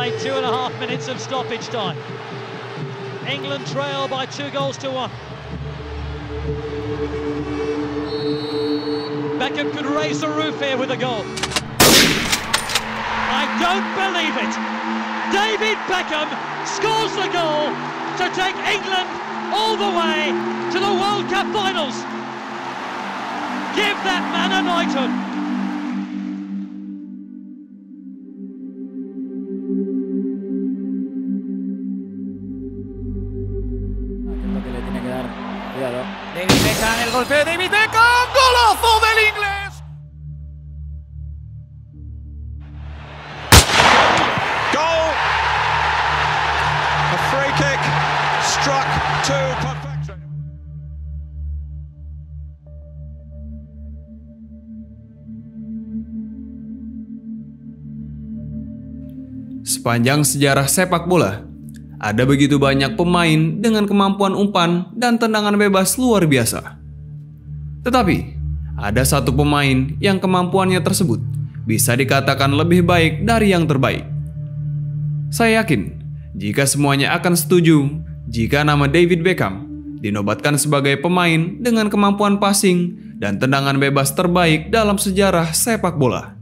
played 2.5 minutes of stoppage time. England trail by 2-1. Beckham could raise the roof here with a goal. I don't believe it. David Beckham scores the goal to take England all the way to the World Cup finals. Give that man a knighthood. David Beckham, el golpeo de David Beckham, golazo del inglés. Goal. A free kick struck to perfection. Sepanjang sejarah sepak bola, ada begitu banyak pemain dengan kemampuan umpan dan tendangan bebas luar biasa. Tetapi, ada satu pemain yang kemampuannya tersebut bisa dikatakan lebih baik dari yang terbaik. Saya yakin, jika semuanya akan setuju, jika nama David Beckham dinobatkan sebagai pemain dengan kemampuan passing dan tendangan bebas terbaik dalam sejarah sepak bola.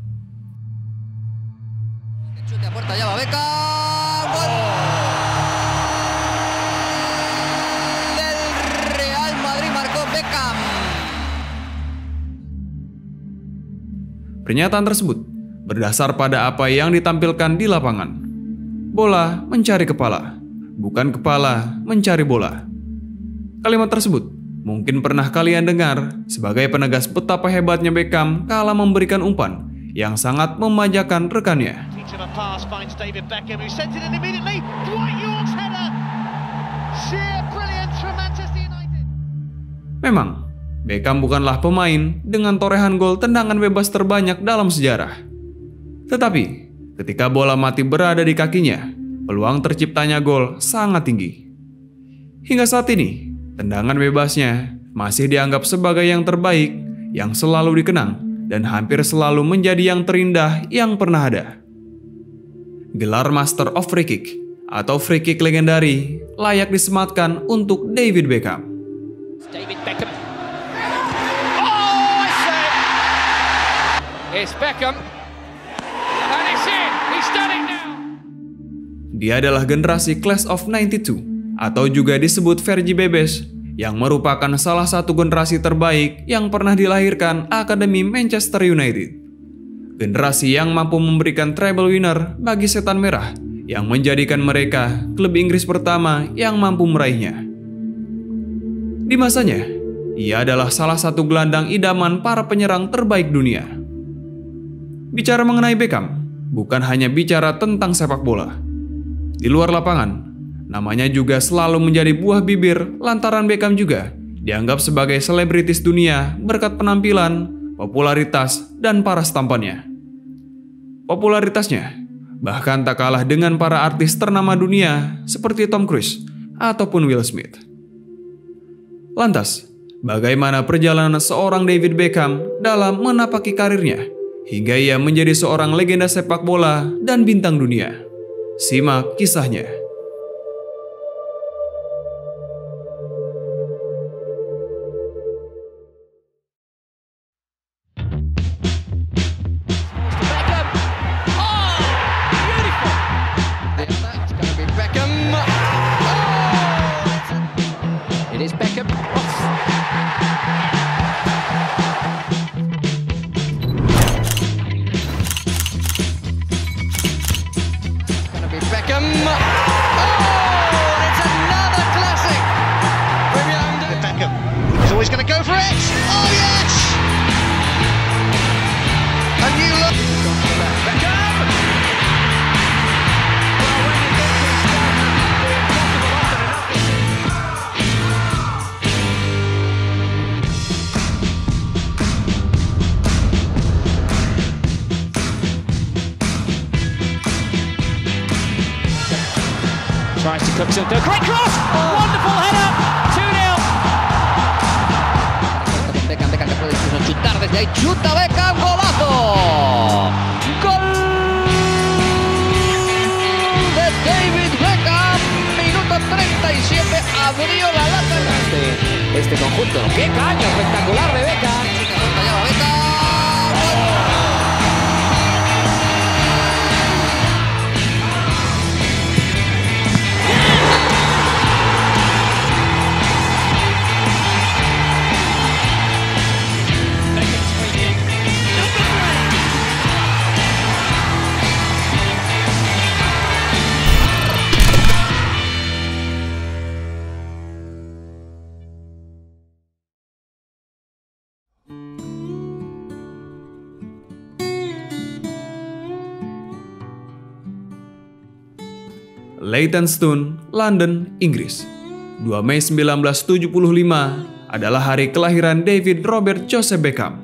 Pernyataan tersebut berdasar pada apa yang ditampilkan di lapangan. Bola mencari kepala, bukan kepala mencari bola. Kalimat tersebut mungkin pernah kalian dengar sebagai penegas betapa hebatnya Beckham kala memberikan umpan yang sangat memanjakan rekannya. Memang, Beckham bukanlah pemain dengan torehan gol tendangan bebas terbanyak dalam sejarah. Tetapi, ketika bola mati berada di kakinya, peluang terciptanya gol sangat tinggi. Hingga saat ini, tendangan bebasnya masih dianggap sebagai yang terbaik, yang selalu dikenang, dan hampir selalu menjadi yang terindah yang pernah ada. Gelar Master of Free Kick atau Free Kick legendari layak disematkan untuk David Beckham. David Beckham. It's Beckham. And it's in. He's done it now. Dia adalah generasi Class of 92 atau juga disebut Vergi Bebes yang merupakan salah satu generasi terbaik yang pernah dilahirkan Akademi Manchester United. Generasi yang mampu memberikan treble winner bagi Setan Merah yang menjadikan mereka klub Inggris pertama yang mampu meraihnya. Di masanya, ia adalah salah satu gelandang idaman para penyerang terbaik dunia. Bicara mengenai Beckham, bukan hanya bicara tentang sepak bola. Di luar lapangan, namanya juga selalu menjadi buah bibir lantaran Beckham juga dianggap sebagai selebritis dunia berkat penampilan, popularitas, dan paras tampannya. Popularitasnya bahkan tak kalah dengan para artis ternama dunia seperti Tom Cruise ataupun Will Smith. Lantas, bagaimana perjalanan seorang David Beckham dalam menapaki karirnya hingga ia menjadi seorang legenda sepak bola dan bintang dunia? Simak kisahnya. He's going to go for it. Oh yes! A new look. Beckham. Well, when you think it's done, the impossible often enough. Tries to cook something. Great cross! Wonderful header! 2-0. Beckham que puede incluso chutar desde ahí, chuta Beckham, golazo, gol Dio la lata este conjunto. ¡Qué caño espectacular de Beckham! Fallaba Beckham. Leytonstone, London, Inggris. 2 Mei 1975 adalah hari kelahiran David Robert Joseph Beckham.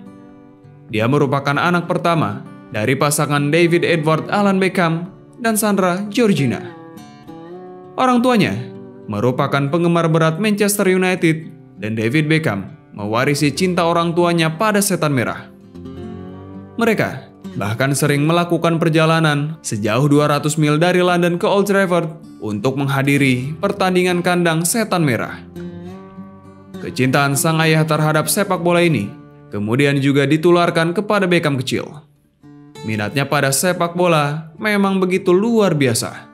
Dia merupakan anak pertama dari pasangan David Edward Alan Beckham dan Sandra Georgina. Orang tuanya merupakan penggemar berat Manchester United dan David Beckham mewarisi cinta orang tuanya pada Setan Merah. Mereka bahkan sering melakukan perjalanan sejauh 200 mil dari London ke Old Trafford untuk menghadiri pertandingan kandang Setan Merah. Kecintaan sang ayah terhadap sepak bola ini kemudian juga ditularkan kepada Beckham kecil. Minatnya pada sepak bola memang begitu luar biasa.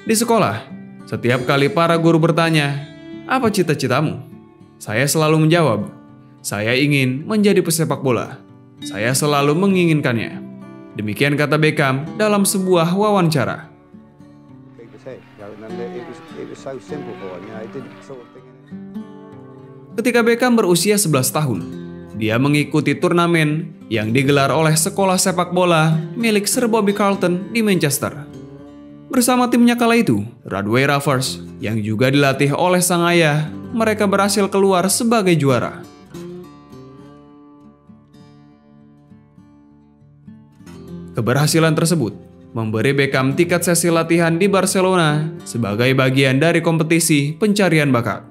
Di sekolah, setiap kali para guru bertanya, "Apa cita-citamu?" Saya selalu menjawab, "Saya ingin menjadi pesepak bola. Saya selalu menginginkannya." Demikian kata Beckham dalam sebuah wawancara. Ketika Beckham berusia 11 tahun, dia mengikuti turnamen yang digelar oleh sekolah sepak bola milik Sir Bobby Charlton di Manchester. Bersama timnya kala itu, Radway Rovers, yang juga dilatih oleh sang ayah, mereka berhasil keluar sebagai juara. Keberhasilan tersebut memberi Beckham tiket sesi latihan di Barcelona sebagai bagian dari kompetisi pencarian bakat.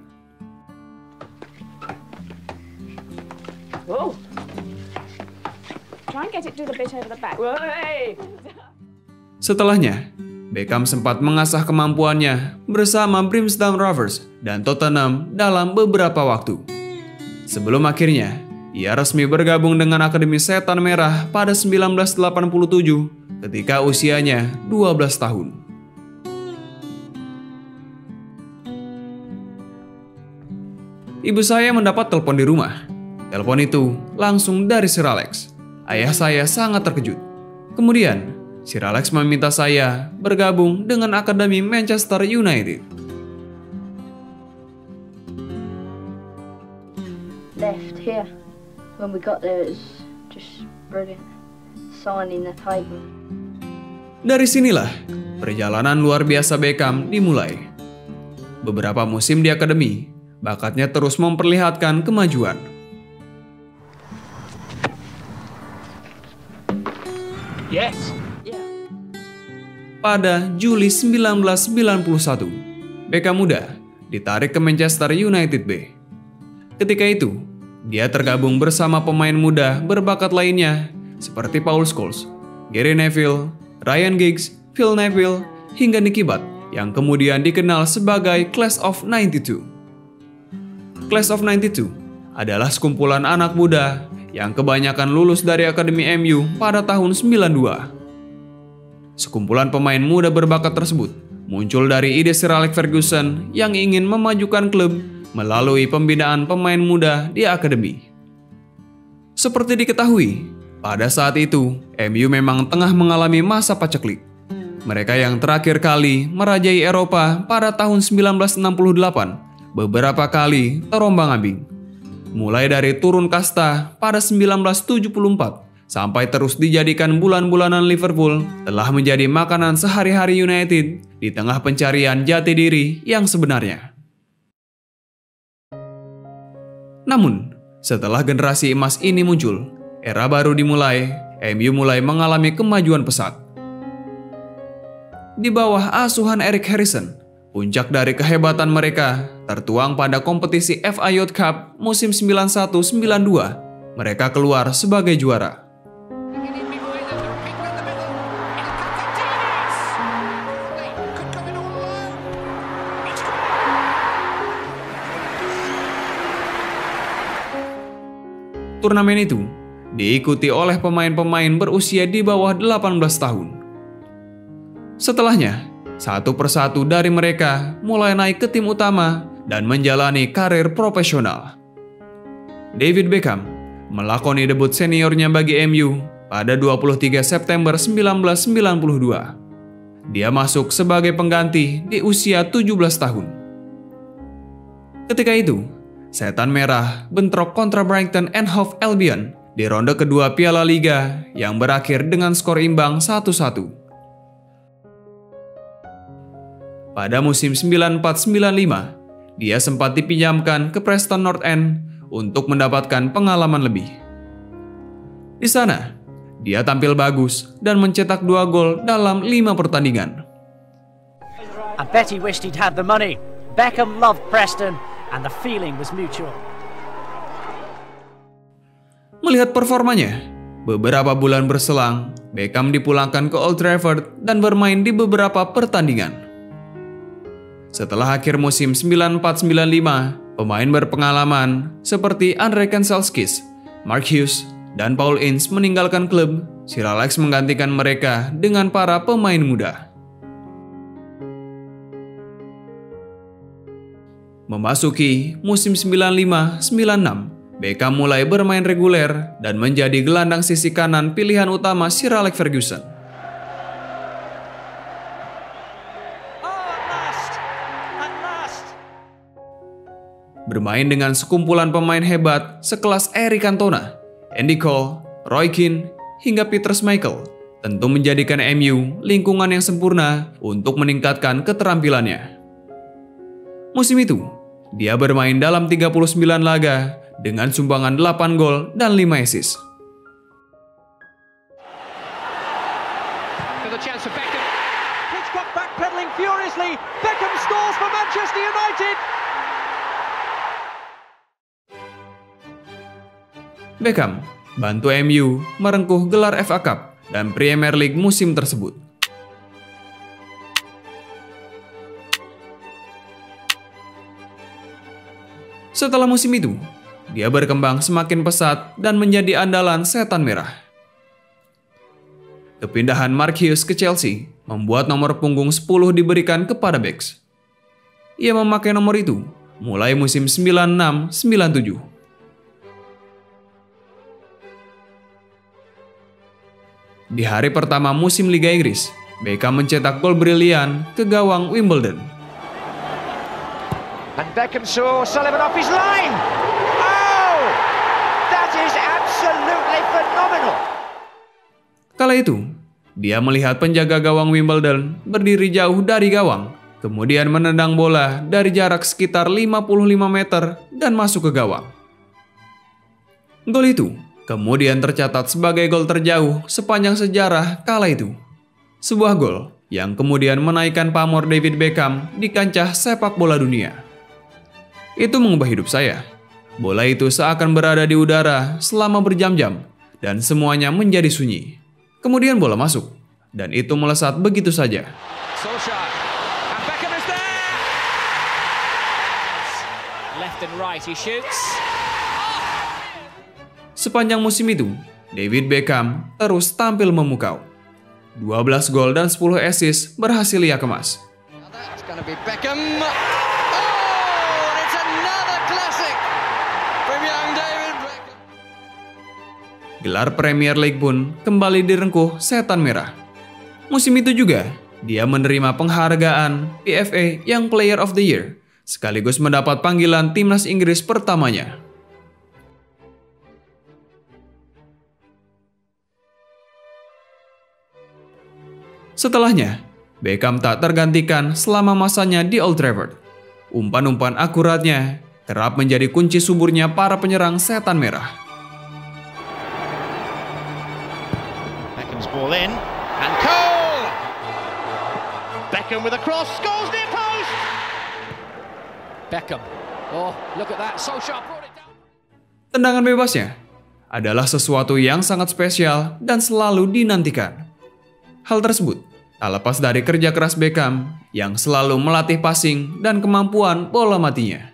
Whoa. Try and get it to the bit over the back. Whoa. Setelahnya, Beckham sempat mengasah kemampuannya bersama Brimstone Rovers dan Tottenham dalam beberapa waktu. Sebelum akhirnya, ia resmi bergabung dengan Akademi Setan Merah pada 1987 ketika usianya 12 tahun. Ibu saya mendapat telepon di rumah. Telepon itu langsung dari Sir Alex. Ayah saya sangat terkejut. Kemudian, Sir Alex meminta saya bergabung dengan Akademi Manchester United. Left here. When we got there, it was just brilliant. Signing the paper. Dari sinilah perjalanan luar biasa Beckham dimulai. Beberapa musim di akademi, bakatnya terus memperlihatkan kemajuan. Yes. Pada Juli 1991, Beckham muda ditarik ke Manchester United B. Ketika itu, dia tergabung bersama pemain muda berbakat lainnya seperti Paul Scholes, Gary Neville, Ryan Giggs, Phil Neville, hingga Nicky Butt yang kemudian dikenal sebagai Class of 92. Class of 92 adalah sekumpulan anak muda yang kebanyakan lulus dari Akademi MU pada tahun 92. Sekumpulan pemain muda berbakat tersebut muncul dari ide Sir Alex Ferguson yang ingin memajukan klub melalui pembinaan pemain muda di akademi. Seperti diketahui, pada saat itu MU memang tengah mengalami masa paceklik. Mereka yang terakhir kali merajai Eropa pada tahun 1968 beberapa kali terombang-ambing. Mulai dari turun kasta pada 1974 sampai terus dijadikan bulan-bulanan Liverpool telah menjadi makanan sehari-hari United di tengah pencarian jati diri yang sebenarnya. Namun, setelah generasi emas ini muncul, era baru dimulai, MU mulai mengalami kemajuan pesat. Di bawah asuhan Eric Harrison, puncak dari kehebatan mereka tertuang pada kompetisi FA Youth Cup musim 91-92. Mereka keluar sebagai juara. Turnamen itu diikuti oleh pemain-pemain berusia di bawah 18 tahun. Setelahnya, satu persatu dari mereka mulai naik ke tim utama dan menjalani karir profesional. David Beckham melakoni debut seniornya bagi MU pada 23 September 1992. Dia masuk sebagai pengganti di usia 17 tahun. Ketika itu, Setan Merah bentrok kontra Brighton and Hove Albion di ronde kedua Piala Liga yang berakhir dengan skor imbang 1-1. Pada musim 94-95, dia sempat dipinjamkan ke Preston North End untuk mendapatkan pengalaman lebih. Di sana, dia tampil bagus dan mencetak 2 gol dalam 5 pertandingan. I bet he wished he'd had the money. Beckham loved Preston and the feeling was mutual. Melihat performanya, beberapa bulan berselang, Beckham dipulangkan ke Old Trafford dan bermain di beberapa pertandingan. Setelah akhir musim 94-95, pemain berpengalaman seperti Andre Kanselskis, Mark Hughes, dan Paul Ince meninggalkan klub. Sir Alex menggantikan mereka dengan para pemain muda. Memasuki musim 95-96, Beckham mulai bermain reguler dan menjadi gelandang sisi kanan pilihan utama Sir Alex Ferguson. Bermain dengan sekumpulan pemain hebat sekelas Eric Cantona, Andy Cole, Roy Keane, hingga Peter Schmeichel tentu menjadikan MU lingkungan yang sempurna untuk meningkatkan keterampilannya. Musim itu, dia bermain dalam 39 laga dengan sumbangan 8 gol dan 5 assist. Hitchcock backpedaling furiously. Beckham scores for Manchester United. Beckham bantu MU merengkuh gelar FA Cup dan Premier League musim tersebut. Setelah musim itu, dia berkembang semakin pesat dan menjadi andalan Setan Merah. Kepindahan Mark Hughes ke Chelsea membuat nomor punggung 10 diberikan kepada Becks. Ia memakai nomor itu mulai musim 96-97. Di hari pertama musim Liga Inggris, Beckham mencetak gol brilian ke gawang Wimbledon. And Beckham saw Sullivan off his line. Oh! That is absolutely phenomenal. Kala itu, dia melihat penjaga gawang Wimbledon berdiri jauh dari gawang, kemudian menendang bola dari jarak sekitar 55 meter dan masuk ke gawang. Gol itu kemudian tercatat sebagai gol terjauh sepanjang sejarah kala itu. Sebuah gol yang kemudian menaikkan pamor David Beckham di kancah sepak bola dunia. Itu mengubah hidup saya. Bola itu seakan berada di udara selama berjam-jam dan semuanya menjadi sunyi. Kemudian bola masuk dan itu melesat begitu saja. Solskjaer. And Beckham is there. Left and right he shoots. Sepanjang musim itu, David Beckham terus tampil memukau. 12 gol dan 10 assist berhasil ia kemas. That's going to be Beckham. Oh, it's another classic from young David Beckham. Gelar Premier League pun kembali direngkuh Setan Merah. Musim itu juga, dia menerima penghargaan PFA Young Player of the Year, sekaligus mendapat panggilan timnas Inggris pertamanya. Setelahnya, Beckham tak tergantikan selama masanya di Old Trafford. Umpan-umpan akuratnya kerap menjadi kunci suburnya para penyerang Setan Merah. Beckham's ball in. And Cole! Beckham with a cross. Scores near post! Beckham. Oh, look at that. Solskjaer brought it down. Tendangan bebasnya adalah sesuatu yang sangat spesial dan selalu dinantikan. Hal tersebut tak lepas dari kerja keras Beckham yang selalu melatih passing dan kemampuan bola matinya.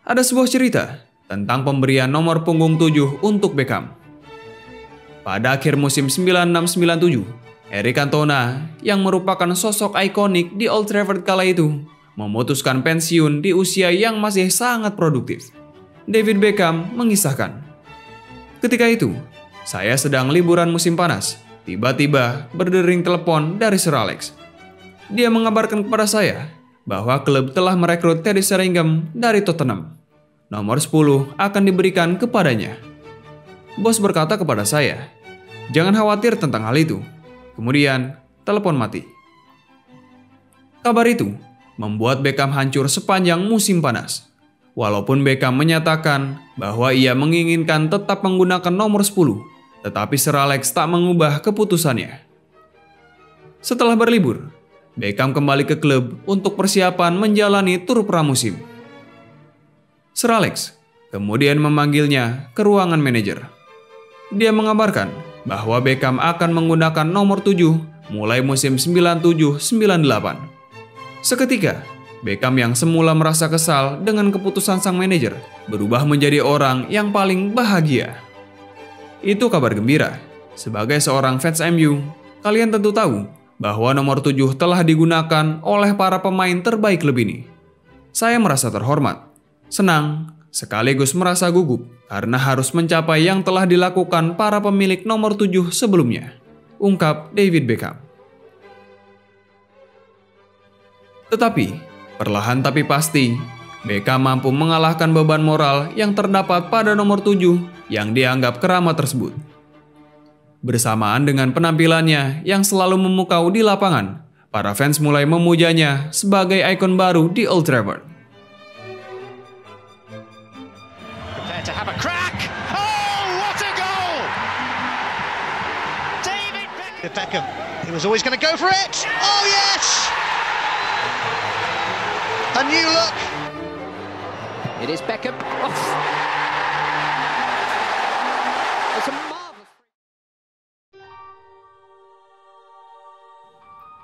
Ada sebuah cerita tentang pemberian nomor punggung 7 untuk Beckham. Pada akhir musim 96-97, Eric Cantona yang merupakan sosok ikonik di Old Trafford kala itu memutuskan pensiun di usia yang masih sangat produktif. David Beckham mengisahkan, "Ketika itu, saya sedang liburan musim panas. Tiba-tiba berdering telepon dari Sir Alex. Dia mengabarkan kepada saya bahwa klub telah merekrut Teddy Sheringham dari Tottenham. Nomor 10 akan diberikan kepadanya. Bos berkata kepada saya, 'Jangan khawatir tentang hal itu.' Kemudian, telepon mati." Kabar itu membuat Beckham hancur sepanjang musim panas. Walaupun Beckham menyatakan bahwa ia menginginkan tetap menggunakan nomor 10, tetapi Sir Alex tak mengubah keputusannya. Setelah berlibur, Beckham kembali ke klub untuk persiapan menjalani tur pramusim. Sir Alex kemudian memanggilnya ke ruangan manajer. Dia mengabarkan bahwa Beckham akan menggunakan nomor 7 mulai musim 97-98. Seketika, Beckham yang semula merasa kesal dengan keputusan sang manajer berubah menjadi orang yang paling bahagia. Itu kabar gembira. Sebagai seorang fans MU, kalian tentu tahu bahwa nomor 7 telah digunakan oleh para pemain terbaik klub ini. Saya merasa terhormat, senang, sekaligus merasa gugup karena harus mencapai yang telah dilakukan para pemilik nomor 7 sebelumnya, ungkap David Beckham. Tetapi, perlahan tapi pasti, Beckham mampu mengalahkan beban moral yang terdapat pada nomor 7 yang dianggap keramat tersebut. Bersamaan dengan penampilannya yang selalu memukau di lapangan, para fans mulai memujanya sebagai ikon baru di Old Trafford. Prepare to have a crack. Oh, what a goal! David Beckham. He was always going to go for it. Oh, yes! A new look. It is Beckham. Oh. It's a marvelous.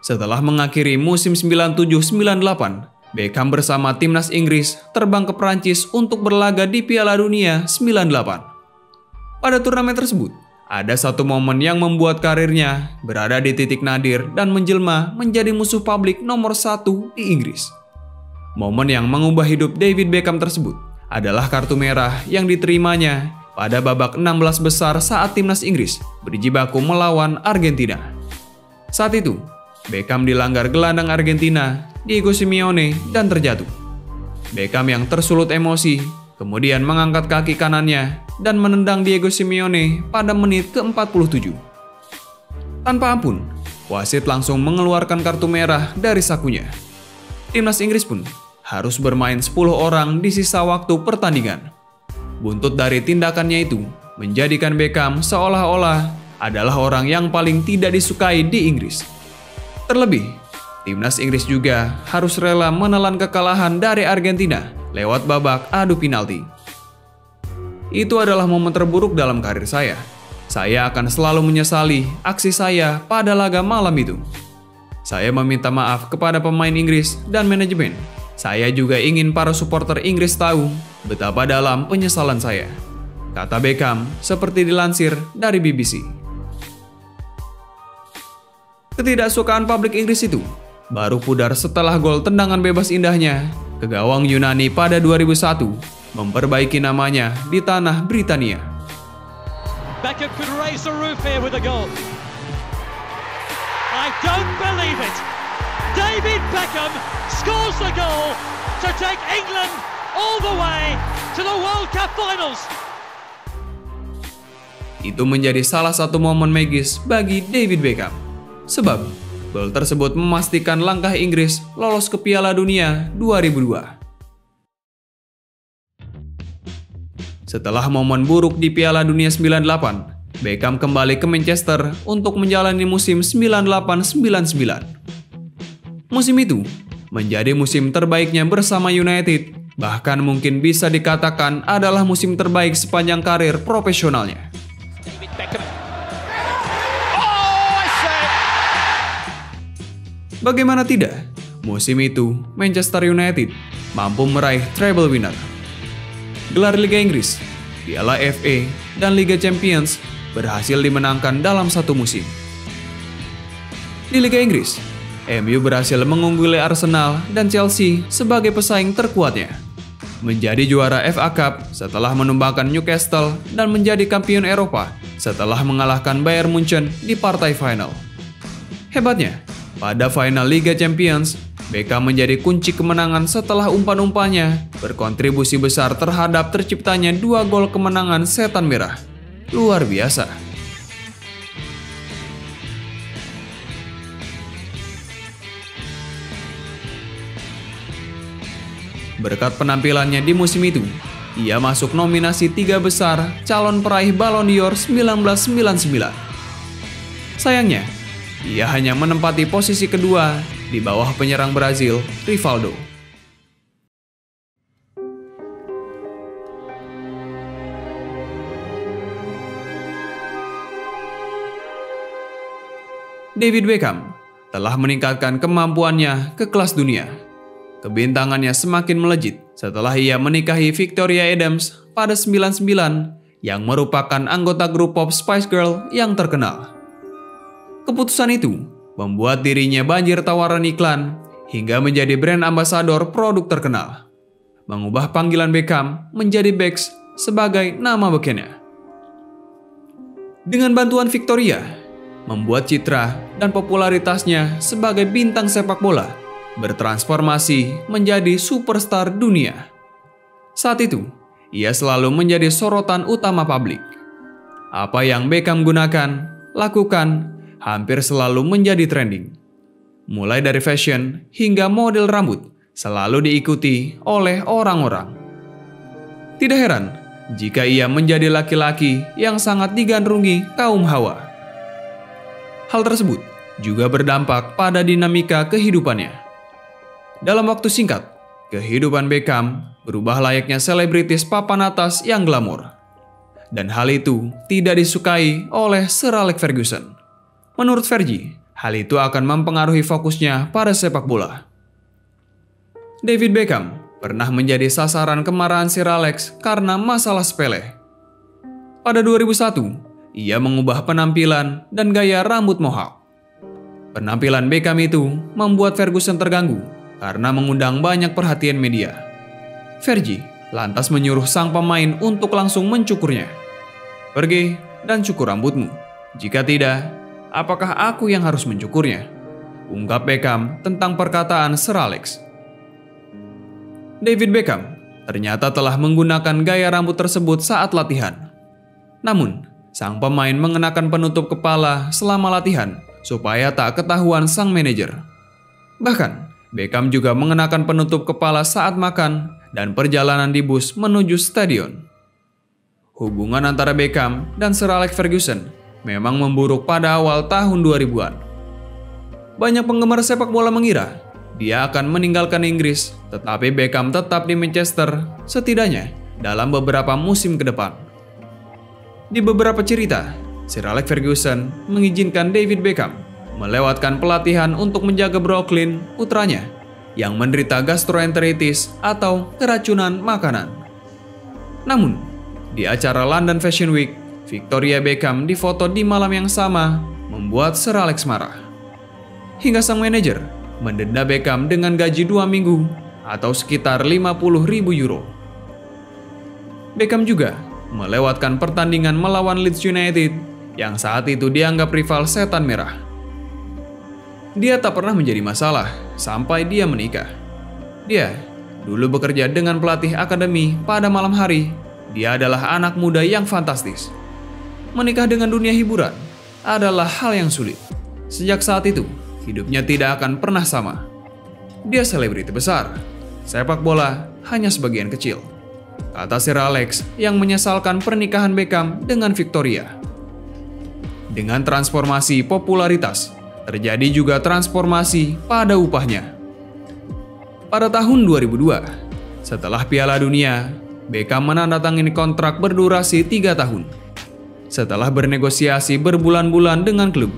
Setelah mengakhiri musim 97-98, Beckham bersama timnas Inggris terbang ke Prancis untuk berlaga di Piala Dunia 98. Pada turnamen tersebut, ada satu momen yang membuat karirnya berada di titik nadir dan menjelma menjadi musuh publik nomor 1 di Inggris. Momen yang mengubah hidup David Beckham tersebut adalah kartu merah yang diterimanya pada babak 16 besar saat timnas Inggris berjibaku melawan Argentina. Saat itu, Beckham dilanggar gelandang Argentina, Diego Simeone, dan terjatuh. Beckham yang tersulut emosi, kemudian mengangkat kaki kanannya dan menendang Diego Simeone pada menit ke-47. Tanpa ampun, wasit langsung mengeluarkan kartu merah dari sakunya. Timnas Inggris pun harus bermain 10 orang di sisa waktu pertandingan. Buntut dari tindakannya itu menjadikan Beckham seolah-olah adalah orang yang paling tidak disukai di Inggris. Terlebih, timnas Inggris juga harus rela menelan kekalahan dari Argentina lewat babak adu penalti. Itu adalah momen terburuk dalam karir saya. Saya akan selalu menyesali aksi saya pada laga malam itu. Saya meminta maaf kepada pemain Inggris dan manajemen. Saya juga ingin para supporter Inggris tahu betapa dalam penyesalan saya, kata Beckham seperti dilansir dari BBC. Ketidaksukaan publik Inggris itu baru pudar setelah gol tendangan bebas indahnya ke gawang Yunani pada 2001 memperbaiki namanya di tanah Britania. Beckham could raise the roof here with a goal. I don't believe it. David Beckham scores the goal to take England all the way to the World Cup Finals. Itu menjadi salah satu momen magis bagi David Beckham. Sebab gol tersebut memastikan langkah Inggris lolos ke Piala Dunia 2002. Setelah momen buruk di Piala Dunia 98, Beckham kembali ke Manchester untuk menjalani musim 98-99. Musim itu menjadi musim terbaiknya bersama United, bahkan mungkin bisa dikatakan adalah musim terbaik sepanjang karir profesionalnya. Bagaimana tidak, musim itu Manchester United mampu meraih treble winner. gelar Liga Inggris, Piala FA, dan Liga Champions berhasil dimenangkan dalam satu musim. Di Liga Inggris, MU berhasil mengungguli Arsenal dan Chelsea sebagai pesaing terkuatnya, menjadi juara FA Cup setelah menumbangkan Newcastle dan menjadi kampiun Eropa setelah mengalahkan Bayern Munchen di partai final. Hebatnya, pada final Liga Champions, Beckham menjadi kunci kemenangan setelah umpan-umpannya berkontribusi besar terhadap terciptanya 2 gol kemenangan Setan Merah. Luar biasa. Berkat penampilannya di musim itu, ia masuk nominasi 3 besar calon peraih Ballon d'Or 1999. Sayangnya, ia hanya menempati posisi kedua di bawah penyerang Brazil, Rivaldo. David Beckham telah meningkatkan kemampuannya ke kelas dunia. Kebintangannya semakin melejit setelah ia menikahi Victoria Adams pada 99 yang merupakan anggota grup pop Spice Girl yang terkenal. Keputusan itu membuat dirinya banjir tawaran iklan hingga menjadi brand ambasador produk terkenal, mengubah panggilan Beckham menjadi Becks sebagai nama bekennya. Dengan bantuan Victoria, membuat citra dan popularitasnya sebagai bintang sepak bola bertransformasi menjadi superstar dunia. Saat itu, ia selalu menjadi sorotan utama publik. Apa yang Beckham gunakan, lakukan, hampir selalu menjadi trending. Mulai dari fashion hingga model rambut selalu diikuti oleh orang-orang. Tidak heran jika ia menjadi laki-laki yang sangat digandrungi kaum hawa. Hal tersebut juga berdampak pada dinamika kehidupannya. Dalam waktu singkat, kehidupan Beckham berubah layaknya selebritis papan atas yang glamor. Dan hal itu tidak disukai oleh Sir Alex Ferguson. Menurut Fergie, hal itu akan mempengaruhi fokusnya pada sepak bola. David Beckham pernah menjadi sasaran kemarahan Sir Alex karena masalah sepele. Pada 2001, ia mengubah penampilan dan gaya rambut mohawk. Penampilan Beckham itu membuat Ferguson terganggu karena mengundang banyak perhatian media. Fergie lantas menyuruh sang pemain untuk langsung mencukurnya. "Pergi dan cukur rambutmu. Jika tidak, apakah aku yang harus mencukurnya?" ungkap Beckham tentang perkataan Sir Alex. David Beckham ternyata telah menggunakan gaya rambut tersebut saat latihan. Namun, sang pemain mengenakan penutup kepala selama latihan supaya tak ketahuan sang manajer. Bahkan, Beckham juga mengenakan penutup kepala saat makan dan perjalanan di bus menuju stadion. Hubungan antara Beckham dan Sir Alex Ferguson memang memburuk pada awal tahun 2000-an. Banyak penggemar sepak bola mengira dia akan meninggalkan Inggris, tetapi Beckham tetap di Manchester setidaknya dalam beberapa musim ke depan. Di beberapa cerita, Sir Alex Ferguson mengizinkan David Beckham melewatkan pelatihan untuk menjaga Brooklyn, putranya, yang menderita gastroenteritis atau keracunan makanan. Namun, di acara London Fashion Week, Victoria Beckham difoto di malam yang sama, membuat Sir Alex marah. Hingga sang manajer mendenda Beckham dengan gaji 2 minggu atau sekitar 50.000 euro. Beckham juga melewatkan pertandingan melawan Leeds United yang saat itu dianggap rival Setan Merah. Dia tak pernah menjadi masalah sampai dia menikah. Dia dulu bekerja dengan pelatih akademi pada malam hari. Dia adalah anak muda yang fantastis. Menikah dengan dunia hiburan adalah hal yang sulit. Sejak saat itu, hidupnya tidak akan pernah sama. Dia selebriti besar. Sepak bola hanya sebagian kecil, kata Sir Alex yang menyesalkan pernikahan Beckham dengan Victoria. Dengan transformasi popularitas, terjadi juga transformasi pada upahnya. Pada tahun 2002, setelah Piala Dunia, Beckham menandatangani kontrak berdurasi 3 tahun. Setelah bernegosiasi berbulan-bulan dengan klub,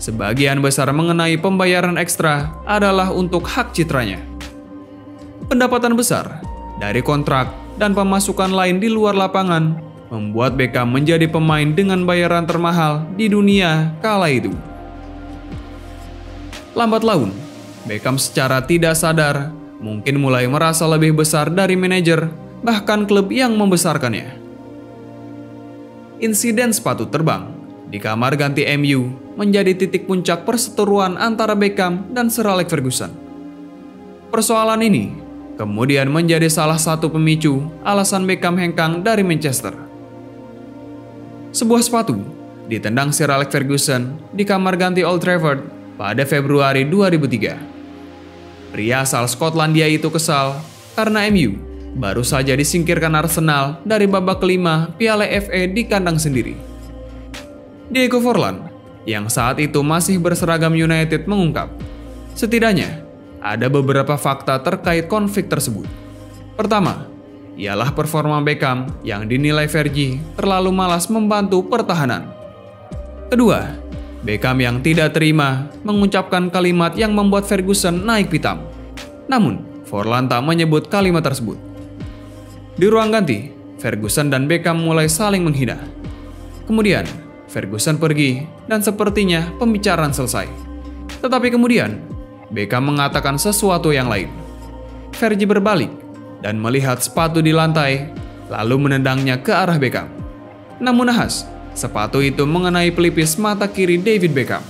sebagian besar mengenai pembayaran ekstra adalah untuk hak citranya. Pendapatan besar dari kontrak dan pemasukan lain di luar lapangan membuat Beckham menjadi pemain dengan bayaran termahal di dunia kala itu. Lambat laun, Beckham secara tidak sadar mungkin mulai merasa lebih besar dari manajer, bahkan klub yang membesarkannya. Insiden sepatu terbang di kamar ganti MU menjadi titik puncak perseteruan antara Beckham dan Sir Alex Ferguson. Persoalan ini kemudian menjadi salah satu pemicu alasan Beckham hengkang dari Manchester. Sebuah sepatu ditendang Sir Alex Ferguson di kamar ganti Old Trafford pada Februari 2003. Pria asal Skotlandia itu kesal karena MU baru saja disingkirkan Arsenal dari babak kelima Piala FA di kandang sendiri. Diego Forlan, yang saat itu masih berseragam United, mengungkap, setidaknya ada beberapa fakta terkait konflik tersebut. Pertama, ialah performa Beckham yang dinilai Fergie terlalu malas membantu pertahanan. Kedua, Beckham yang tidak terima mengucapkan kalimat yang membuat Ferguson naik pitam. Namun, Forlan tak menyebut kalimat tersebut. Di ruang ganti, Ferguson dan Beckham mulai saling menghina. Kemudian, Ferguson pergi dan sepertinya pembicaraan selesai. Tetapi kemudian, Beckham mengatakan sesuatu yang lain. Fergie berbalik dan melihat sepatu di lantai, lalu menendangnya ke arah Beckham. Namun nahas, sepatu itu mengenai pelipis mata kiri David Beckham.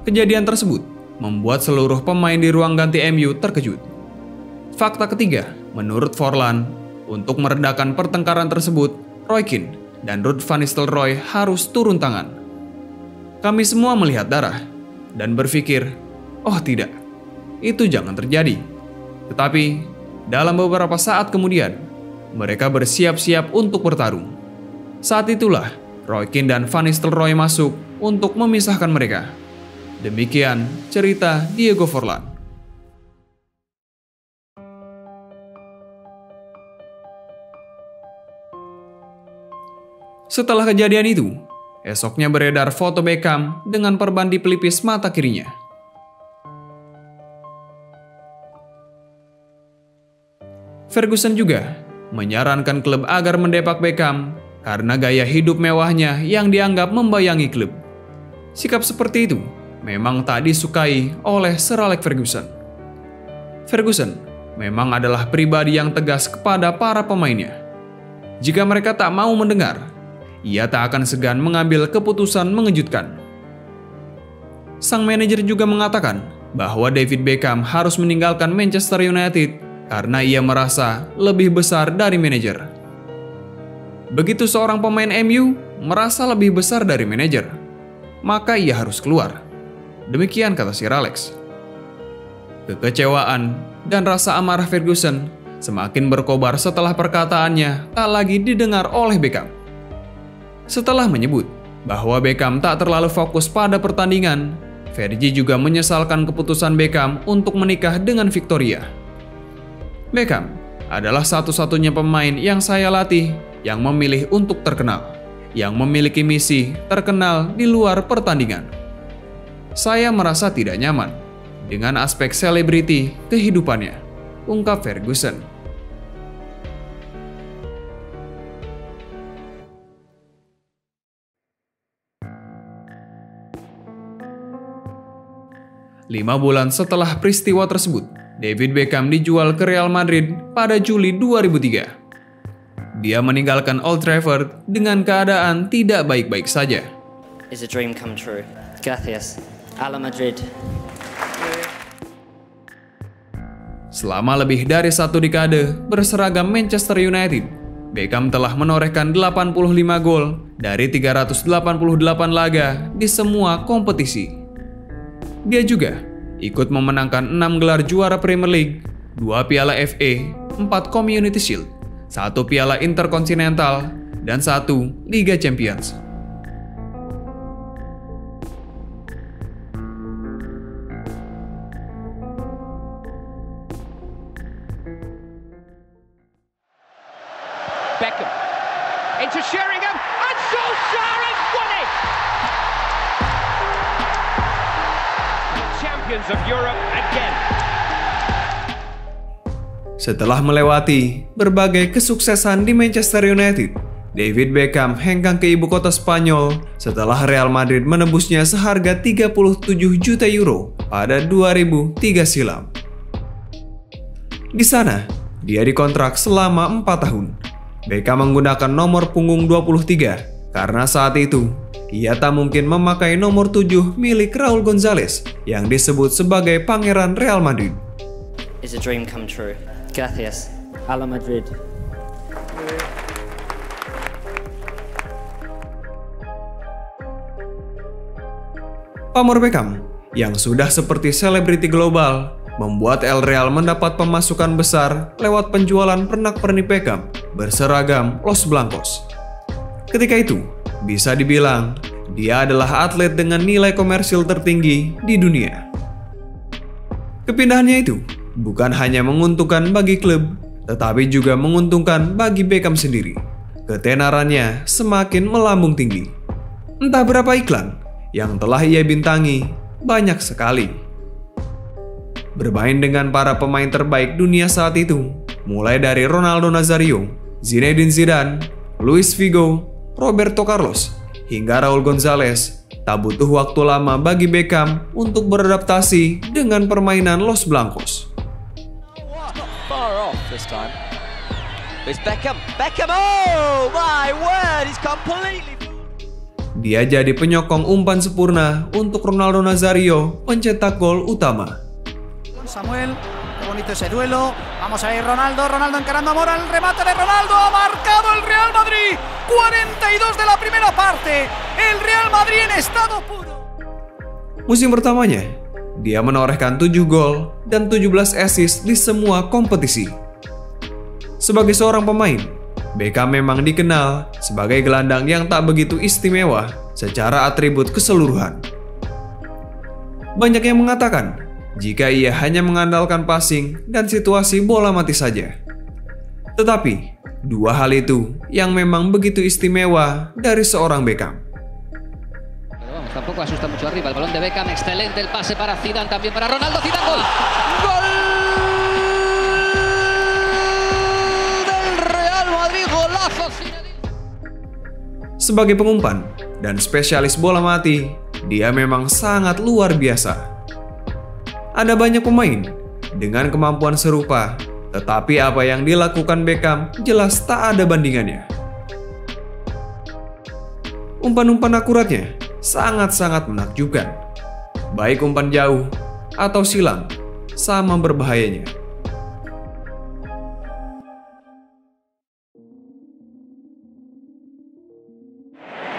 Kejadian tersebut membuat seluruh pemain di ruang ganti MU terkejut. Fakta ketiga, menurut Forlan, untuk meredakan pertengkaran tersebut, Roy Keane dan Ruud van Nistelrooy harus turun tangan. Kami semua melihat darah dan berpikir, oh tidak, itu jangan terjadi. Tetapi, dalam beberapa saat kemudian, mereka bersiap-siap untuk bertarung. Saat itulah, Roy Keane dan Van Nistelrooy masuk untuk memisahkan mereka. Demikian cerita Diego Forlan. Setelah kejadian itu, esoknya beredar foto Beckham dengan perban di pelipis mata kirinya. Ferguson juga menyarankan klub agar mendepak Beckham karena gaya hidup mewahnya yang dianggap membayangi klub. Sikap seperti itu memang tak disukai oleh Sir Alex Ferguson. Ferguson memang adalah pribadi yang tegas kepada para pemainnya. Jika mereka tak mau mendengar, ia tak akan segan mengambil keputusan mengejutkan. Sang manajer juga mengatakan bahwa David Beckham harus meninggalkan Manchester United karena ia merasa lebih besar dari manajer. Begitu seorang pemain MU merasa lebih besar dari manajer, maka ia harus keluar. Demikian kata Sir Alex. Kekecewaan dan rasa amarah Ferguson semakin berkobar setelah perkataannya tak lagi didengar oleh Beckham. Setelah menyebut bahwa Beckham tak terlalu fokus pada pertandingan, Fergie juga menyesalkan keputusan Beckham untuk menikah dengan Victoria. Beckham adalah satu-satunya pemain yang saya latih yang memilih untuk terkenal, yang memiliki misi terkenal di luar pertandingan. Saya merasa tidak nyaman dengan aspek selebriti kehidupannya, ungkap Ferguson. Lima bulan setelah peristiwa tersebut, David Beckham dijual ke Real Madrid pada Juli 2003. Dia meninggalkan Old Trafford dengan keadaan tidak baik-baik saja. It's a dream come true. Gracias. Ala Madrid. Selama lebih dari satu dekade berseragam Manchester United, Beckham telah menorehkan 85 gol dari 388 laga di semua kompetisi. Dia juga ikut memenangkan 6 gelar juara Premier League, 2 piala FA, 4 Community Shield, 1 piala Intercontinental, dan 1 Liga Champions. Beckham into Sheringham and Solskjaer has won it! Champions of Europe again. Setelah melewati berbagai kesuksesan di Manchester United, David Beckham hengkang ke ibu kota Spanyol setelah Real Madrid menebusnya seharga 37 juta euro pada 2003 silam. Di sana, dia dikontrak selama 4 tahun. Beckham menggunakan nomor punggung 23 karena saat itu ia tak mungkin memakai nomor 7 milik Raul González yang disebut sebagai Pangeran Real Madrid. It's a dream come true. Gracias. Hala Madrid. Pamor Beckham, yang sudah seperti selebriti global, membuat El Real mendapat pemasukan besar lewat penjualan pernak-pernik Beckham berseragam Los Blancos. Ketika itu, bisa dibilang dia adalah atlet dengan nilai komersil tertinggi di dunia. Kepindahannya itu bukan hanya menguntungkan bagi klub, tetapi juga menguntungkan bagi Beckham sendiri. Ketenarannya semakin melambung tinggi. Entah berapa iklan yang telah ia bintangi, banyak sekali. Bermain dengan para pemain terbaik dunia saat itu, mulai dari Ronaldo Nazario, Zinedine Zidane, Luis Figo, Roberto Carlos, hingga Raul González, tak butuh waktu lama bagi Beckham untuk beradaptasi dengan permainan Los Blancos. Far off this time. It's Beckham. Beckham! Oh my word! He's completely. Dia jadi penyokong umpan sempurna untuk Ronaldo Nazario pencetak gol utama. Samuel, qué bonito ese duelo. Vamos a ir Ronaldo encarando a Mora, el remate de Ronaldo, ha marcado el Real Madrid. 42 de la primera parte. El Real Madrid en estado puro. Musim pertamanya, dia menorehkan 7 gol dan 17 assist di semua kompetisi. Sebagai seorang pemain, Beckham memang dikenal sebagai gelandang yang tak begitu istimewa secara atribut keseluruhan. Banyak yang mengatakan jika ia hanya mengandalkan passing dan situasi bola mati saja. Tetapi, dua hal itu yang memang begitu istimewa dari seorang Beckham. Tampoco asusta mucho arriba, el balón de Beckham, excelente el pase para Zidane, también para Ronaldo, Zidane, gol. ¡Gol del Real Madrid, golazo Zinedine! Sebagai pengumpan dan spesialis bola mati, dia memang sangat luar biasa. Ada banyak pemain dengan kemampuan serupa, tetapi apa yang dilakukan Beckham jelas tak ada bandingannya. Umpan-umpan akuratnya sangat-sangat menakjubkan. Baik umpan jauh atau silang, sama berbahayanya.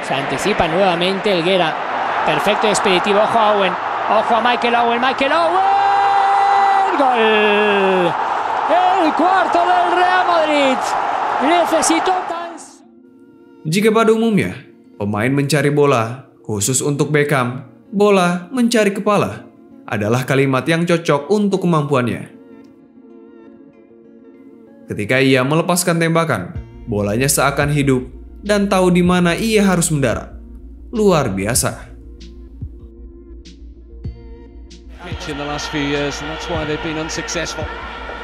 Se anticipa nuevamente Helguera. Perfecto expeditivo. Ojo a Owen. Ojo a Michael Owen. Michael Owen. Gol. El cuarto del Real Madrid. Necesitó tan... Jika pada umumnya pemain mencari bola, khusus untuk Beckham, bola mencari kepala adalah kalimat yang cocok untuk kemampuannya. Ketika ia melepaskan tembakan, bolanya seakan hidup dan tahu di mana ia harus mendarat. Luar biasa. In the last few years, and that's why they've been unsuccessful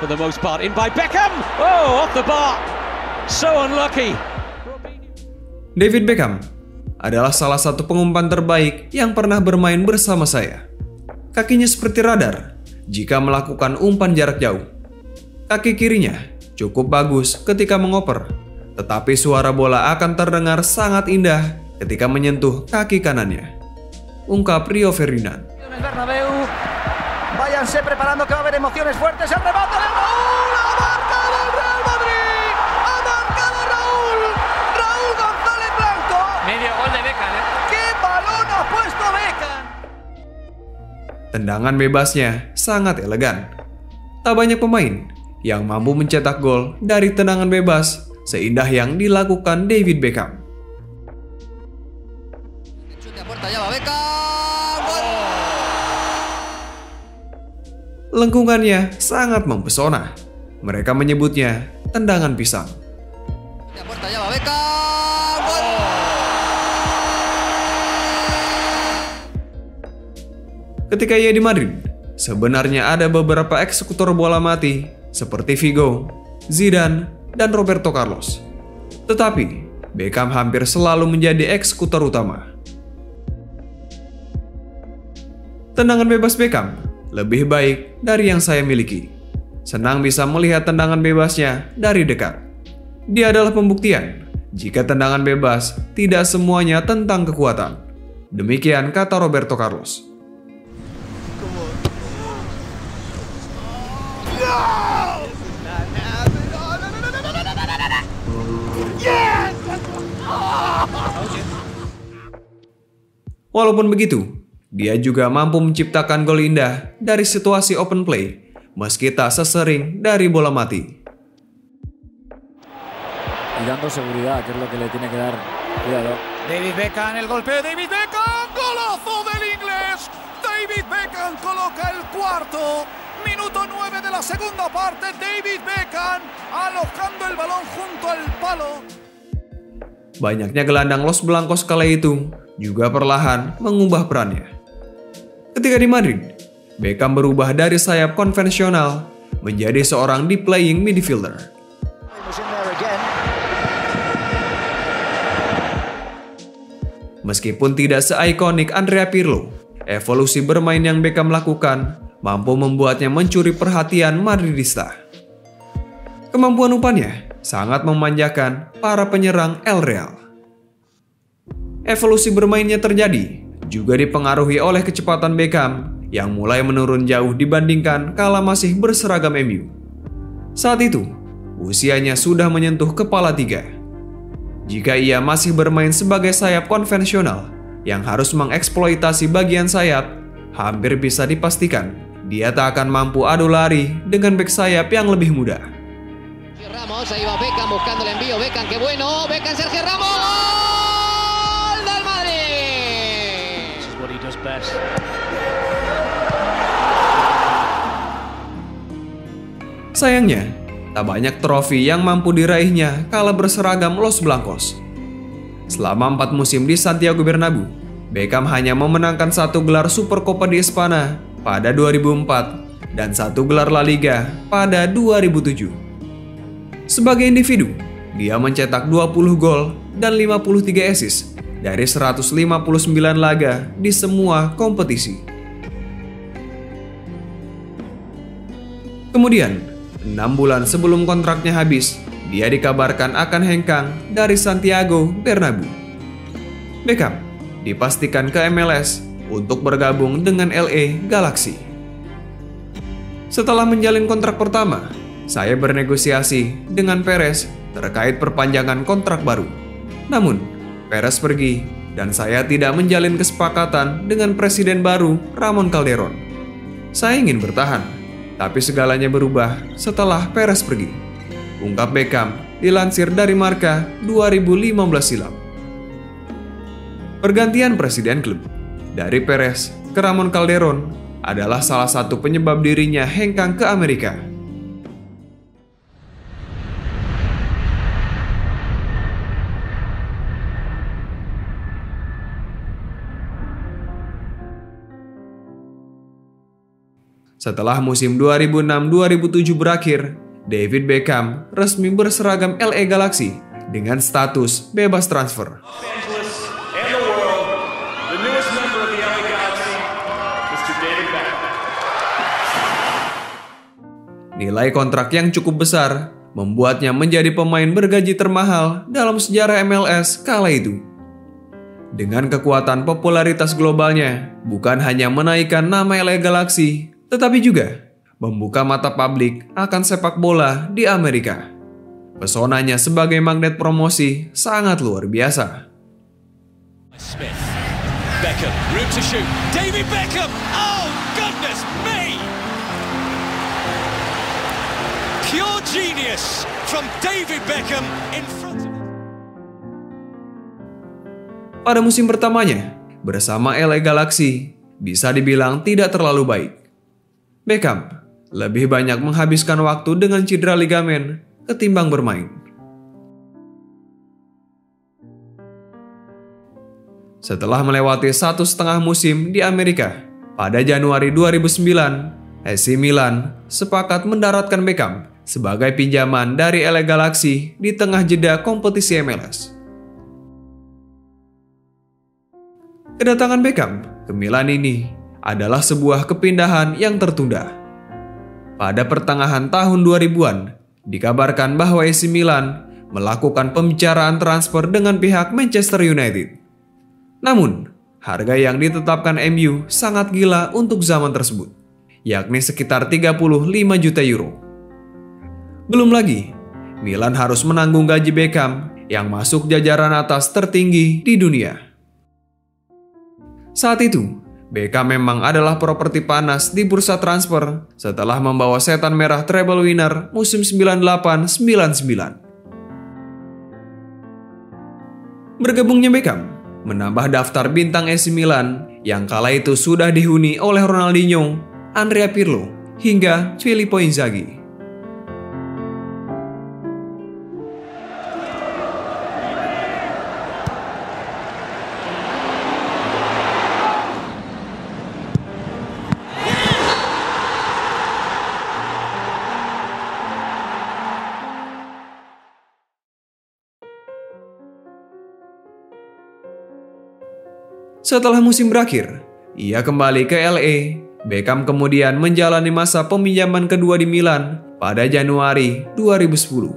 for the most part. In by Beckham! Oh, off the bar! So unlucky! David Beckham adalah salah satu pengumpan terbaik yang pernah bermain bersama saya. Kakinya seperti radar jika melakukan umpan jarak jauh. Kaki kirinya cukup bagus ketika mengoper, tetapi suara bola akan terdengar sangat indah ketika menyentuh kaki kanannya. Ungkap Rio Ferdinand. Váyanse preparando que va a haber emociones fuertes. El remate de Raúl. Ha marcado el Real Madrid. Ha marcado Raúl. Raúl González Blanco. Medio gol de Beckham, ¿eh? ¡Qué balón ha puesto Beckham! Tendangan bebasnya sangat elegan. Tak banyak pemain yang mampu mencetak gol dari tendangan bebas seindah yang dilakukan David Beckham. Lengkungannya sangat mempesona. Mereka menyebutnya tendangan pisang. Ketika ia di Madrid, sebenarnya ada beberapa eksekutor bola mati seperti Figo, Zidane, dan Roberto Carlos. Tetapi, Beckham hampir selalu menjadi eksekutor utama. Tendangan bebas Beckham lebih baik dari yang saya miliki. Senang bisa melihat tendangan bebasnya dari dekat. Dia adalah pembuktian jika tendangan bebas tidak semuanya tentang kekuatan. Demikian kata Roberto Carlos. Walaupun begitu, dia juga mampu menciptakan gol indah dari situasi open play, meski tak sesering dari bola mati. Y dando seguridad, que es lo que le tiene que dar. Cuidado. David Beckham, el golpeo de David Beckham, golazo del inglés. David Beckham coloca el cuarto. Minuto 9 de la segunda parte, David Beckham alojando el balón junto al palo. Banyaknya gelandang Los Blancos kala itu juga perlahan mengubah perannya. Ketika di Madrid, Beckham berubah dari sayap konvensional menjadi seorang deep playing midfielder. Meskipun tidak se-ikonik Andrea Pirlo, evolusi bermain yang Beckham lakukan mampu membuatnya mencuri perhatian Madridista. Kemampuan umpannya sangat memanjakan para penyerang El Real. Evolusi bermainnya terjadi juga dipengaruhi oleh kecepatan Beckham yang mulai menurun jauh dibandingkan kala masih berseragam MU. Saat itu, usianya sudah menyentuh kepala 3. Jika ia masih bermain sebagai sayap konvensional yang harus mengeksploitasi bagian sayap, hampir bisa dipastikan dia tak akan mampu adu lari dengan bek sayap yang lebih muda. Ramos, ahí va Beckham buscando el envío, Beckham, qué bueno, Beckham, Sergio Ramos, gol del Madrid. This is what he does best. Sayangnya, tak banyak trofi yang mampu diraihnya kala berseragam Los Blancos. Selama 4 musim di Santiago Bernabéu, Beckham hanya memenangkan 1 gelar Supercopa di Espana pada 2004 dan 1 gelar La Liga pada 2007. Sebagai individu, dia mencetak 20 gol dan 53 assist dari 159 laga di semua kompetisi. Kemudian, 6 bulan sebelum kontraknya habis, dia dikabarkan akan hengkang dari Santiago Bernabéu. Beckham dipastikan ke MLS untuk bergabung dengan LA Galaxy. Setelah menjalin kontrak pertama, saya bernegosiasi dengan Perez terkait perpanjangan kontrak baru. Namun, Perez pergi dan saya tidak menjalin kesepakatan dengan presiden baru Ramon Calderon. Saya ingin bertahan, tapi segalanya berubah setelah Perez pergi. Ungkap Beckham dilansir dari Marca 2015 silam. Pergantian presiden klub dari Perez ke Ramon Calderon adalah salah satu penyebab dirinya hengkang ke Amerika. Setelah musim 2006-2007 berakhir, David Beckham resmi berseragam LA Galaxy dengan status bebas transfer. Nilai kontrak yang cukup besar membuatnya menjadi pemain bergaji termahal dalam sejarah MLS kala itu. Dengan kekuatan popularitas globalnya, bukan hanya menaikkan nama LA Galaxy, tetapi juga membuka mata publik akan sepak bola di Amerika. Pesonanya sebagai magnet promosi sangat luar biasa. Smith, Beckham, room to shoot, David Beckham, oh goodness me! Pure genius from David Beckham in front of... Pada musim pertamanya, bersama LA Galaxy, bisa dibilang tidak terlalu baik. Beckham lebih banyak menghabiskan waktu dengan cedera ligamen ketimbang bermain. Setelah melewati 1,5 musim di Amerika, pada Januari 2009, AC Milan sepakat mendaratkan Beckham sebagai pinjaman dari LA Galaxy di tengah jeda kompetisi MLS. Kedatangan Beckham ke Milan ini adalah sebuah kepindahan yang tertunda. Pada pertengahan tahun 2000-an, dikabarkan bahwa AC Milan melakukan pembicaraan transfer dengan pihak Manchester United. Namun, harga yang ditetapkan MU sangat gila untuk zaman tersebut, yakni sekitar 35 juta euro. Belum lagi, Milan harus menanggung gaji Beckham yang masuk jajaran atas tertinggi di dunia. Saat itu, Beckham memang adalah properti panas di bursa transfer setelah membawa setan merah treble winner musim 98-99. Bergabungnya Beckham menambah daftar bintang AC Milan yang kala itu sudah dihuni oleh Ronaldinho, Andrea Pirlo, hingga Filippo Inzaghi. Setelah musim berakhir, ia kembali ke LA. Beckham kemudian menjalani masa peminjaman kedua di Milan pada Januari 2010.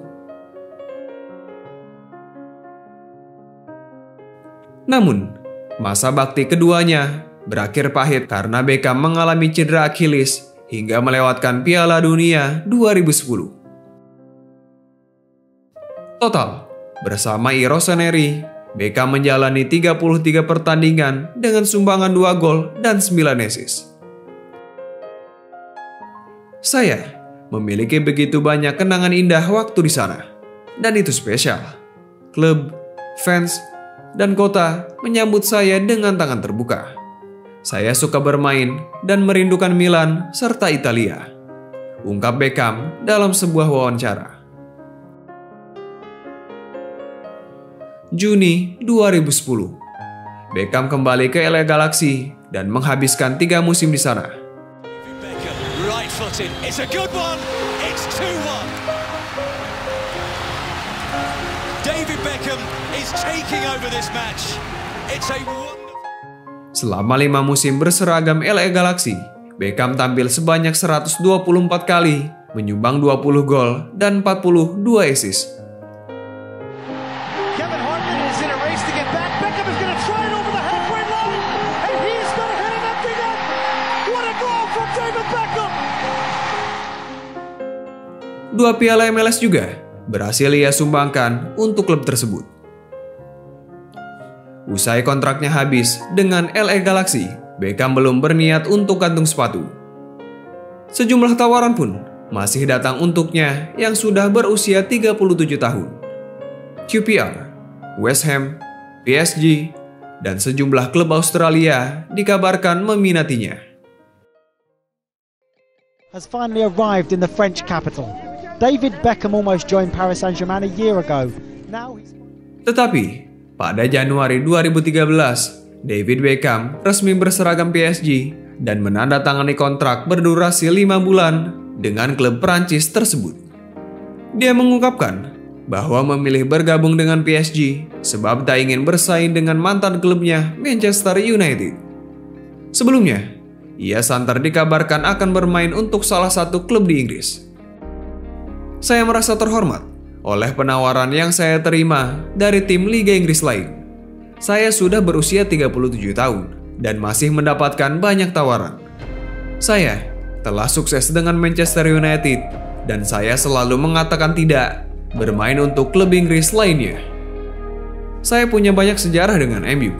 Namun, masa bakti keduanya berakhir pahit karena Beckham mengalami cedera Achilles hingga melewatkan Piala Dunia 2010. Total, bersama I Rossoneri, Beckham menjalani 33 pertandingan dengan sumbangan 2 gol dan 9 assist. Saya memiliki begitu banyak kenangan indah waktu di sana, dan itu spesial. Klub, fans, dan kota menyambut saya dengan tangan terbuka. Saya suka bermain dan merindukan Milan serta Italia, ungkap Beckham dalam sebuah wawancara. Juni 2010, Beckham kembali ke LA Galaxy dan menghabiskan 3 musim di sana. Selama 5 musim berseragam LA Galaxy, Beckham tampil sebanyak 124 kali, menyumbang 20 gol dan 42 assist. Dua piala MLS juga berhasil ia sumbangkan untuk klub tersebut. Usai kontraknya habis dengan LA Galaxy, Beckham belum berniat untuk gantung sepatu. Sejumlah tawaran pun masih datang untuknya yang sudah berusia 37 tahun. QPR, West Ham, PSG, dan sejumlah klub Australia dikabarkan meminatinya. Has finally arrived in the French capital. David Beckham almost joined Paris Saint-Germain a year ago. Tetapi, pada Januari 2013, David Beckham resmi berseragam PSG dan menandatangani kontrak berdurasi 5 bulan dengan klub Prancis tersebut. Dia mengungkapkan bahwa memilih bergabung dengan PSG sebab tak ingin bersaing dengan mantan klubnya Manchester United. Sebelumnya, ia santer dikabarkan akan bermain untuk salah satu klub di Inggris. Saya merasa terhormat oleh penawaran yang saya terima dari tim Liga Inggris lain. Saya sudah berusia 37 tahun dan masih mendapatkan banyak tawaran. Saya telah sukses dengan Manchester United dan saya selalu mengatakan tidak bermain untuk klub Inggris lainnya. Saya punya banyak sejarah dengan MU.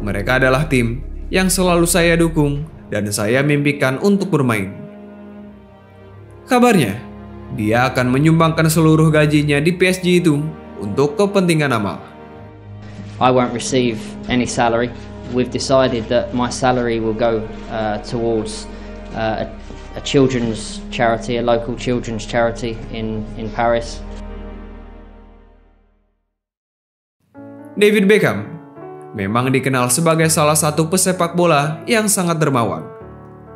Mereka adalah tim yang selalu saya dukung dan saya mimpikan untuk bermain. Kabarnya, dia akan menyumbangkan seluruh gajinya di PSG itu untuk kepentingan amal. I won't receive any salary. We've decided that my salary will go towards a children's charity, a local children's charity in Paris. David Beckham memang dikenal sebagai salah satu pesepak bola yang sangat dermawan.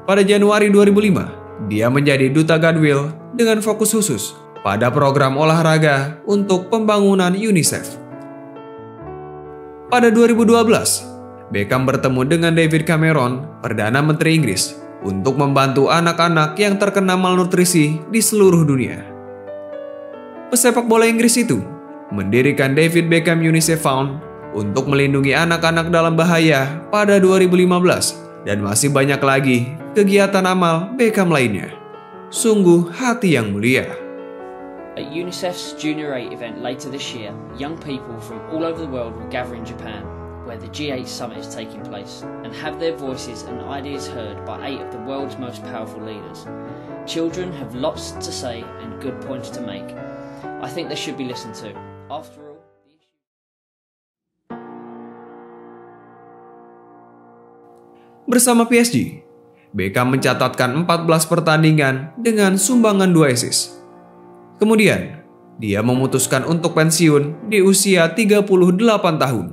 Pada Januari 2005, dia menjadi duta Goodwill dengan fokus khusus pada program olahraga untuk pembangunan UNICEF. Pada 2012, Beckham bertemu dengan David Cameron, Perdana Menteri Inggris, untuk membantu anak-anak yang terkena malnutrisi di seluruh dunia. Pesepak bola Inggris itu mendirikan David Beckham UNICEF Fund untuk melindungi anak-anak dalam bahaya pada 2015 dan masih banyak lagi kegiatan amal Beckham lainnya. Sungguh hati yang mulia. At UNICEF's Junior 8 event later this year, young people from all over the world will gather in Japan, where the G8 summit is taking place, and have their voices and ideas heard by 8 of the world's most powerful leaders. Children have lots to say and good points to make. I think they should be listened to. After all, bersama PSG, Beckham mencatatkan 14 pertandingan dengan sumbangan 2 assist. Kemudian, dia memutuskan untuk pensiun di usia 38 tahun.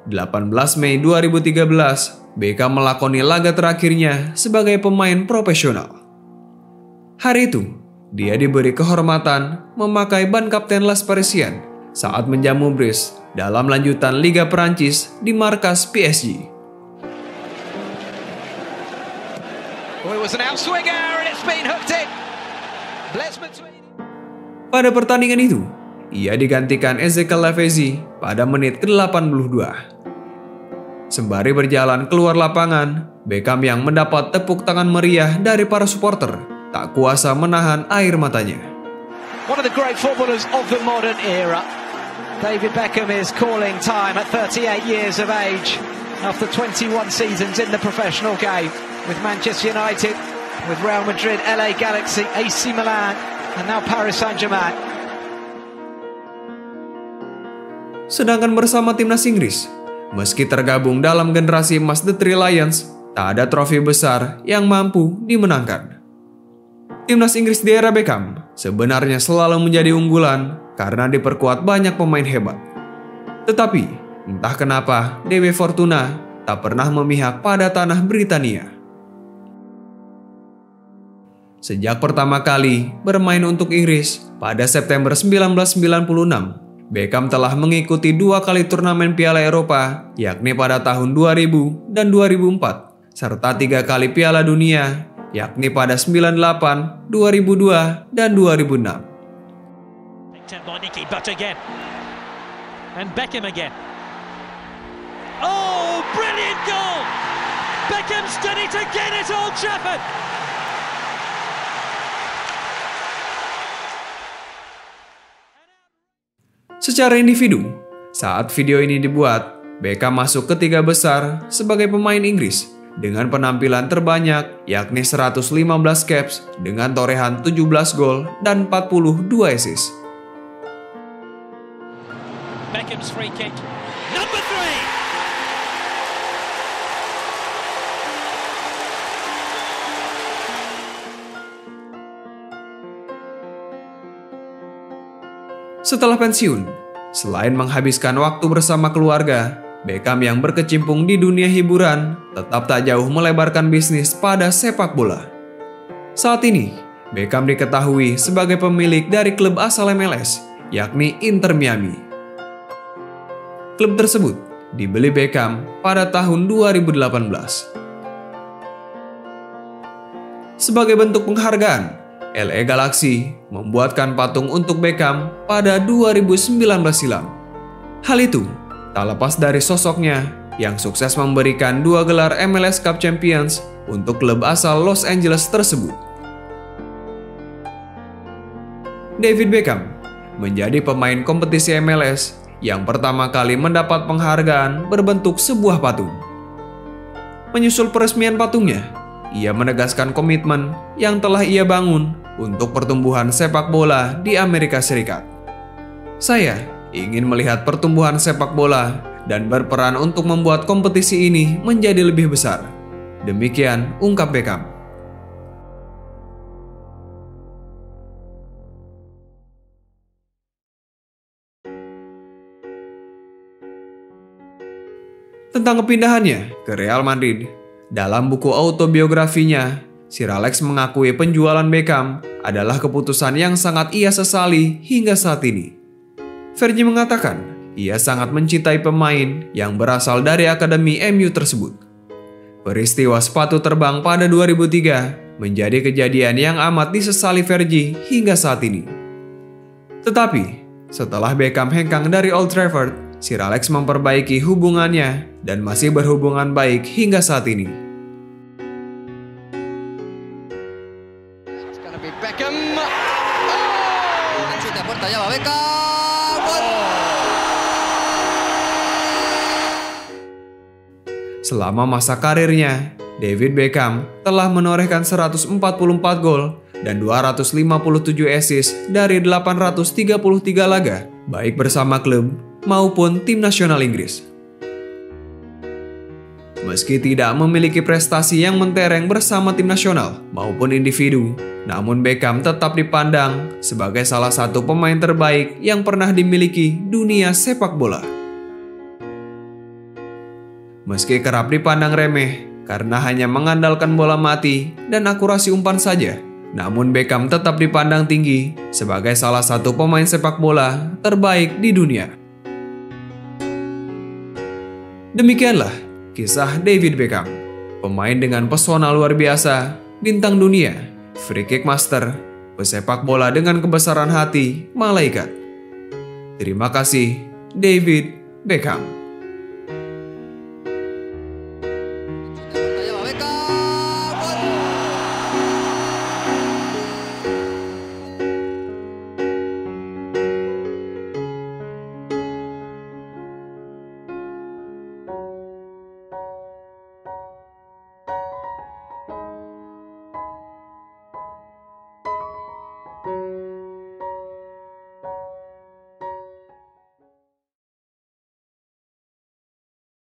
18 Mei 2013, Beckham melakoni laga terakhirnya sebagai pemain profesional. Hari itu, dia diberi kehormatan memakai ban kapten Les Parisiens saat menjamu Brice dalam lanjutan Liga Perancis di markas PSG. Pada pertandingan itu, ia digantikan Ezekiel Lavezzi pada menit ke-82. Sembari berjalan keluar lapangan, Beckham yang mendapat tepuk tangan meriah dari para supporter tak kuasa menahan air matanya. One of the great footballers of the modern era. David Beckham is calling time at 38 years of age after 21 seasons in the professional game with Manchester United, with Real Madrid, LA Galaxy, AC Milan and now Paris Saint-Germain. Sedangkan bersama timnas Inggris, meski tergabung dalam generasi emas The Three Lions, tak ada trofi besar yang mampu dimenangkan. Timnas Inggris di era Beckham sebenarnya selalu menjadi unggulan karena diperkuat banyak pemain hebat. Tetapi, entah kenapa DW Fortuna tak pernah memihak pada tanah Britania. Sejak pertama kali bermain untuk Inggris pada September 1996, Beckham telah mengikuti 2 kali turnamen Piala Eropa, yakni pada tahun 2000 dan 2004, serta 3 kali Piala Dunia, yakni pada 98, 2002, dan 2006. But again, and Beckham again. Oh, brilliant goal! Beckham's done it again at Old Trafford. Secara individu, saat video ini dibuat, Beckham masuk ke 3 besar sebagai pemain Inggris dengan penampilan terbanyak, yakni 115 caps dengan torehan 17 gol dan 42 assist. Beckham's free kick, number 3. Setelah pensiun, selain menghabiskan waktu bersama keluarga, Beckham yang berkecimpung di dunia hiburan tetap tak jauh melebarkan bisnis pada sepak bola. Saat ini, Beckham diketahui sebagai pemilik dari klub asal MLS, yakni Inter Miami. Klub tersebut dibeli Beckham pada tahun 2018. Sebagai bentuk penghargaan, LA Galaxy membuatkan patung untuk Beckham pada 2019 silam. Hal itu tak lepas dari sosoknya yang sukses memberikan 2 gelar MLS Cup Champions untuk klub asal Los Angeles tersebut. David Beckham menjadi pemain kompetisi MLS yang pertama kali mendapat penghargaan berbentuk sebuah patung. Menyusul peresmian patungnya, ia menegaskan komitmen yang telah ia bangun untuk pertumbuhan sepak bola di Amerika Serikat. Saya ingin melihat pertumbuhan sepak bola dan berperan untuk membuat kompetisi ini menjadi lebih besar. Demikian ungkap Beckham. Tentang kepindahannya ke Real Madrid, Dalam buku autobiografinya, Sir Alex mengakui penjualan Beckham adalah keputusan yang sangat ia sesali hingga saat ini. Fergie mengatakan, ia sangat mencintai pemain yang berasal dari akademi MU tersebut. Peristiwa sepatu terbang pada 2003 menjadi kejadian yang amat disesali Fergie hingga saat ini. Tetapi, setelah Beckham hengkang dari Old Trafford, Sir Alex memperbaiki hubungannya dan masih berhubungan baik hingga saat ini. Beckham. Chute a puerta, ya va Beckham. ¡Gol! Selama masa karirnya, David Beckham telah menorehkan 144 gol dan 257 assist dari 833 laga, baik bersama klub maupun tim nasional Inggris. Meski tidak memiliki prestasi yang mentereng bersama tim nasional maupun individu, namun Beckham tetap dipandang sebagai salah satu pemain terbaik yang pernah dimiliki dunia sepak bola. Meski kerap dipandang remeh karena hanya mengandalkan bola mati dan akurasi umpan saja, namun Beckham tetap dipandang tinggi sebagai salah satu pemain sepak bola terbaik di dunia. Demikianlah kisah David Beckham, pemain dengan pesona luar biasa, bintang dunia, free kick master, pesepak bola dengan kebesaran hati, malaikat. Terima kasih, David Beckham.